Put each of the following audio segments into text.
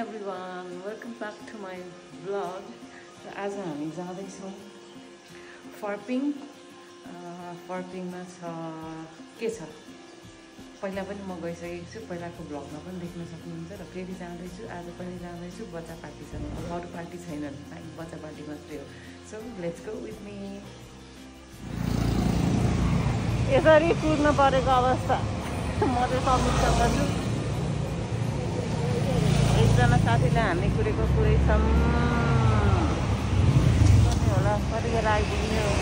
everyone, welcome back to my vlog. आज हामी जाँदैछौँ फर्पिङ। फर्पिङमा के छ पहिला पनि म गइसकेको छु, पहिलाको भ्लगमा पनि देख्न सक्नुहुन्छ र फेरि जाँदैछु। आज पनि जाँदैछु, बच्चा पार्टी छ, अरू पार्टी छैन, बच्चा पार्टी मात्रै हो। So let's go with me. यसरी कुर्न परेको अवस्था म चाहिँ समीक्षा छु। एकजना साथीले हामी कुरेको कुरैछौँ होला, कतिखेर आइपुग्ने हो।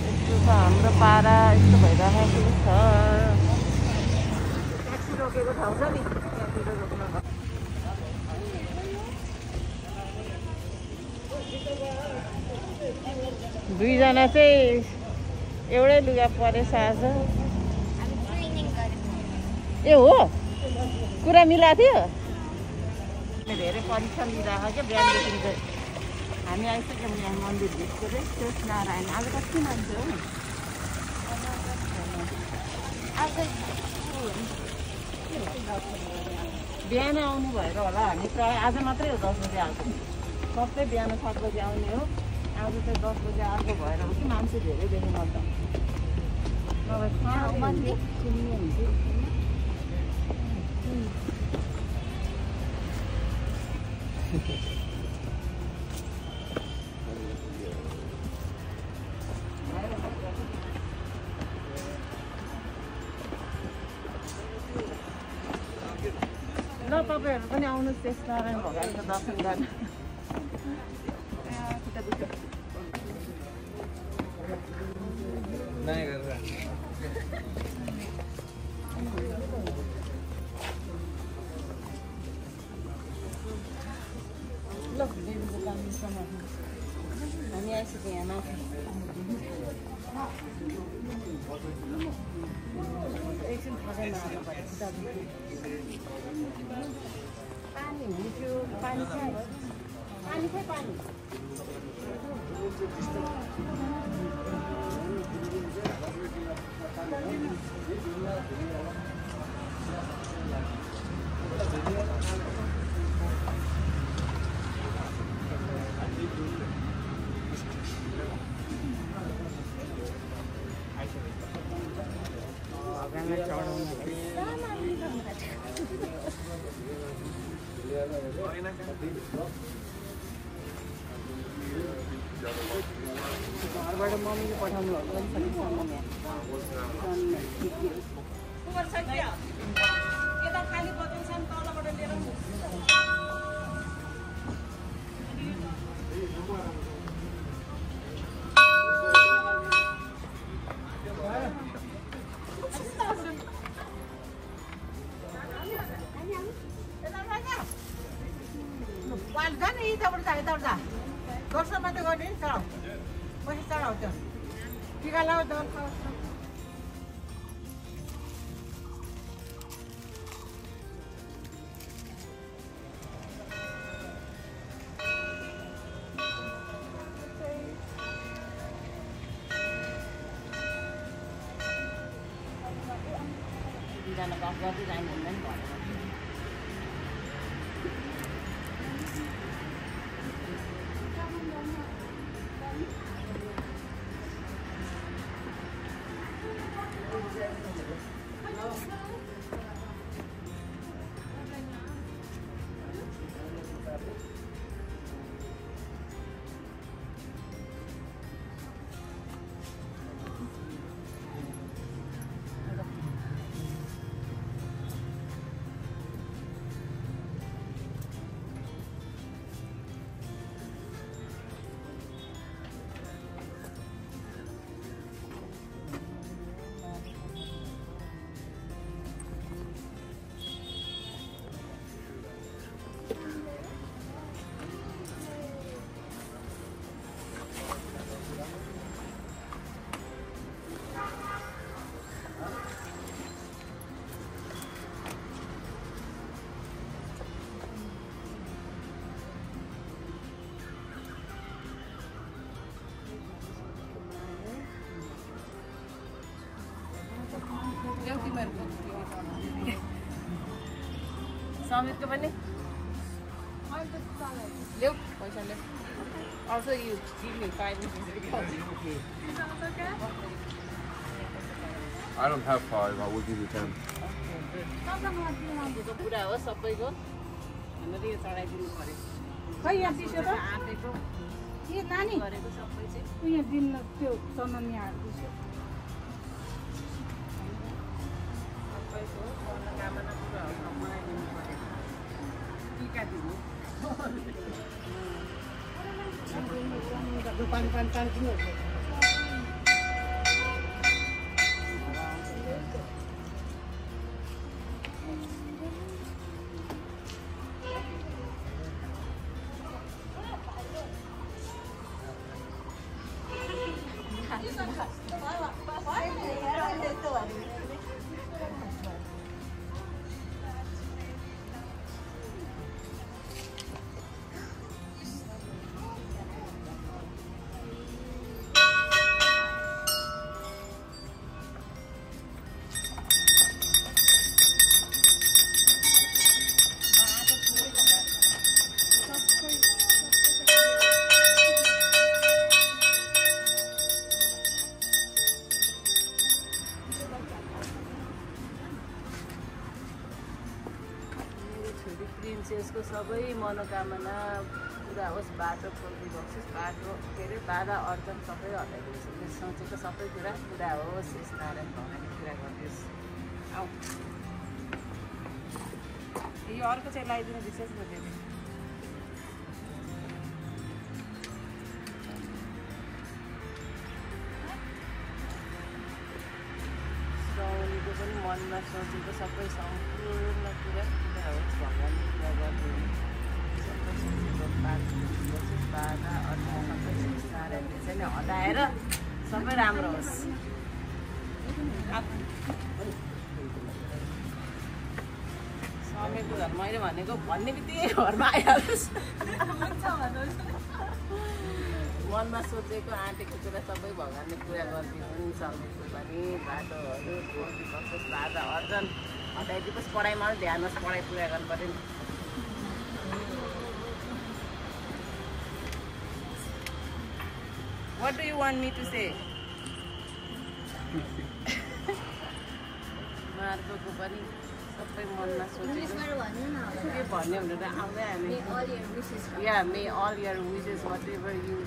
यस्तो छ हाम्रो पारा, यस्तो भइरहेको छ। ट्याक्सी रोकेको ठाउँ छ नि, ट्याक्सी रोक्न दुईजना चाहिँ एउटै लुगा परेछ आज। ए हो, कुरा मिलाएको थियो। धेरै परीक्षा लिइरहेको क्या बिहानदेखि चाहिँ। हामी आइसक्यौँ यहाँ मन्दिर भित्र चाहिँ शेष नारायण। आज कति मान्छे हो, बिहान आउनु भएर होला। हामी प्रायः आज मात्रै हो 10 बजी आएको, सबै बिहान 7 बजी आउने हो। आज चाहिँ 10 बजी आएको भएर हो कि मान्छे धेरै देख्नु पर्छ। ल तपाईँहरू पनि आउनुहोस् शेष नारायण भगवानको दर्शन गर्न। हामी आइसक्यौँ यहाँ माथि। एकछिन खाँदैन हाल्नु पर्यो, पानी हुन्थ्यो। पानी चाहिँ पानी चाहिँ पानी घरबाट मम्मीले पठाउनु भएको पनि दोस्रोमा त गर्ने नि चढाउ, पैसा चढाउँछ टिका लगाउ दर खाओस्। दुईजना गफ गर्दै जानु हुँदैन भनेर समितको पनि ल्याऊ पैसा ल्याऊ Also, you give me 5 minutes. I don't have 5. I will give you 10. कुरा हो सबैको हामीले यो चढाइदिनु पर्यो खै यहाँ दिसो त आँटेको के नानी गरेको सबै चाहिँ उयो दिन त्यो सामान यहाँ दिसो सबैको मनोकामना कुराहरू मनाइदिनु पर्यो टिका दिनु पानी पानी पानी किन प्रिन्सेसको सबै मनोकामना पुरा होस् बाटो खोलिदिनुहोस् बाटो के अरे बाधा अर्जन सबै हटाइदिनुहोस् सोचेको सबै कुरा पुरा होस् यस नारायण भगवान्ले पुरा गरिदियोस् आऊ यो अर्को चाहिँ लगाइदिनु विशेष गरिदिनु श्रावणीको पनि मनमा सोचेको सबै सम्पूर्ण कुरा पुरा होस् भगवान्ले पुरा गरिदिनु सबै सोचेको बाधा अर्थ सबै नारायणले चाहिँ नि हटाएर सबै राम्रो होस् समयको घर मैले भनेको भन्ने बित्तिकै घरमा आइहाल्नुहोस् मनमा सोचेको आँटेको कुरा सबै भगवान्ले पुरा गरिदिनु समयको पनि बाटोहरू खोलिदिनुहोस् बाधा अर्जन हटाइदिनुहोस् पढाइमा अलिक ध्यान होस् पढाइ पुरा गर्नु पऱ्यो नि What do you want me to say? मार्गको पनि सबै मनमा सोचेको के भन्ने भनेर आउँदै हामी या मे all your wishes whatever you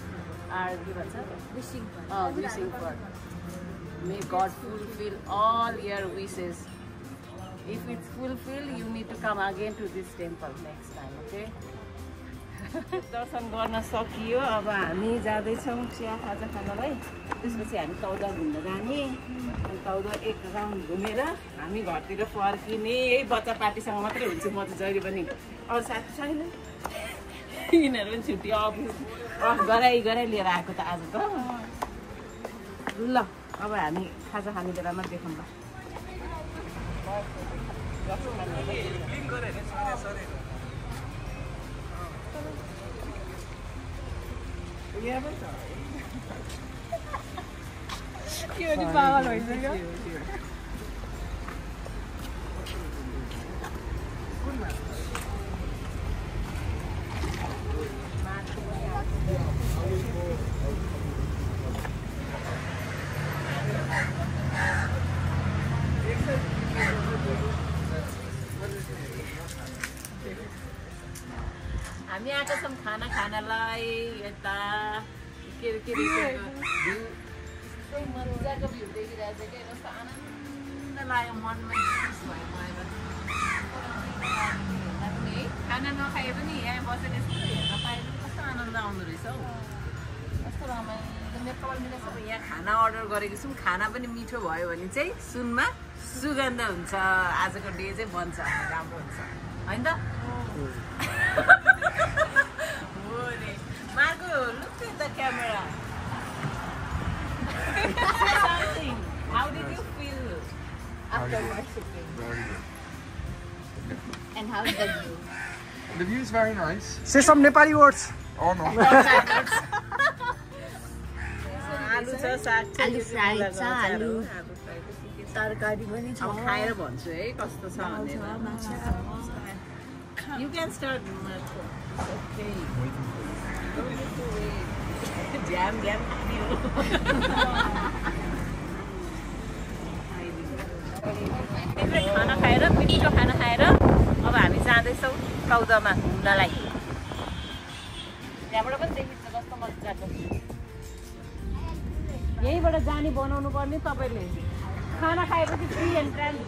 are के भन्छ wishing for may God fulfill all your wishes if it's fulfilled you need to come again to this temple next time okay दर्शन गर्न सकियो अब हामी जाँदैछौँ चिया खाजा खानलाई त्यसपछि हामी तौदा घुम्न जाने अनि तौदा एक राउन्ड घुमेर हामी घरतिर फर्किने यही बच्चा पार्टीसँग मात्रै हुन्छ म त जहिले पनि अरू साथी छैन यिनीहरू पनि छुट्टी अफ गराइ लिएर आएको त आज त ल अब हामी खाजा खाने बेलामा देखौँ ल Yeah, but के नि पागल भइसक्यो हामी आएका छौँ खाना खानलाई यता के मजाको भ्यू देखिरहेको छ क्या कस्तो आनन्द लाग्यो मनमा खुस भयो मलाई खाना नखाए पनि यहाँ बसेर यस्तो हेर्न पाए पनि कस्तो आनन्द आउँदो रहेछ हौ कस्तो रमाइलो मेरो कपाल मिलेको छ यहाँ खाना अर्डर गरेको छौँ खाना पनि मिठो भयो भने चाहिँ सुनमा सुगन्ध हुन्छ आजको डे चाहिँ बन्छ राम्रो हुन्छ होइन त Marco, look at the camera. How did you feel after worshipping? Very good. And how is the view? The view is very nice. Say some Nepali words. Oh no. आलु छ साग छ आलु फ्राई छ आलु तरकारी पनि छ अब खाएर भन्छु है कस्तो छ भनेर You can start, Marco. Okay. Don't need to wait. Jam. खाना खाएर मिठो खाना खाएर अब हामी जाँदैछौँ सौदामा घुम्नलाई। त्यहाँबाट पनि देखिन्छ कस्तो मजाको। यहीँबाट जाने बनाउनु पर्ने तपाईँले। खाना खाएपछि free entrance.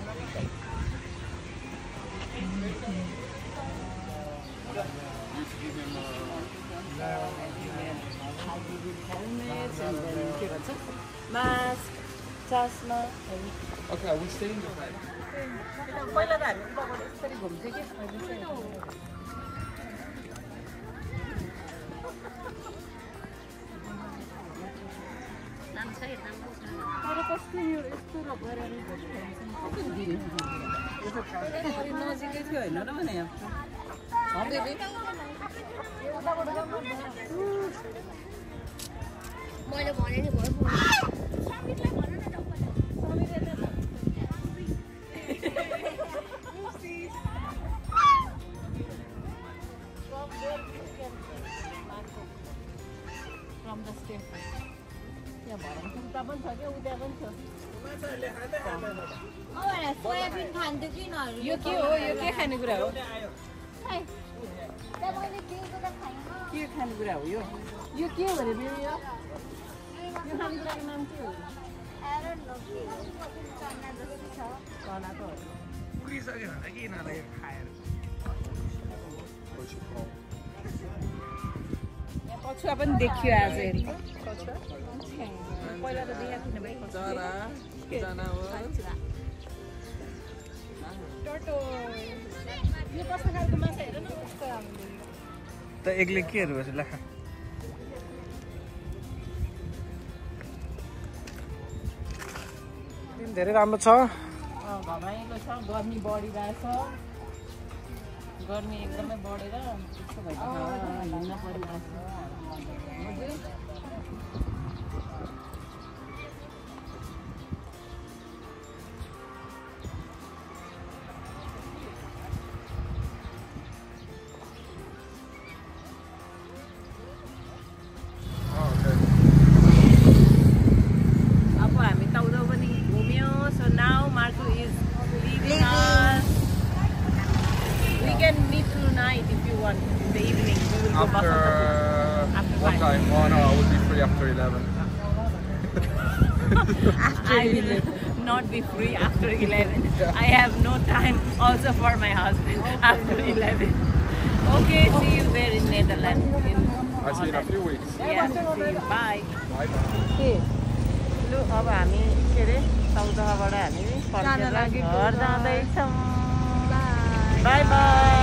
Mask, chasma. Okay, I will stay in the flight. पहिला त हामी तपाईँ यसरी घुम्थ्यो कि तर कस्तो यो यस्तो र गरेर नजिकै थियो होइन र भने मैले भने नि भयो from the station. यहाँ भएर कुर्ता पनि छ कि उता पनि छ। सोयाबिन खान्थ्यो कि नहरू यो के हो? यो के खानेकुरा हो? के खानेकुरा हो यो? यो के हो रे बेबी यो? यो खानेकुराको नाम के हो? चना त हो। पुगिसक्यो भने के यिनीहरूलाई खाएर कछुवा पनि देखियो आज हेर्नु। पहिला त देखाएको थिएन भाइ चरा जनावर टोटो यो कस्तो खालको माछा हेर न कस्तो राम्रो त एक्लै के हेर्नु पर्छ ला दिन धेरै राम्रो छ घमाइलो छ गर्मी बढिरहेछ गर्मी एकदमै बढेर त्यस्तो भइरहेछ हिँड्न परिरहेछ After what time? Oh no, I will be free after 11. I will not be free after 11. I have no time also for my husband after 11. Okay, see you there in Netherlands. I'll see you in a few weeks. Yeah, see you. Bye. Bye. लु अब हामी के अरे सौदाबाट हामी फर्केर घर जाँदैछौँ। By by.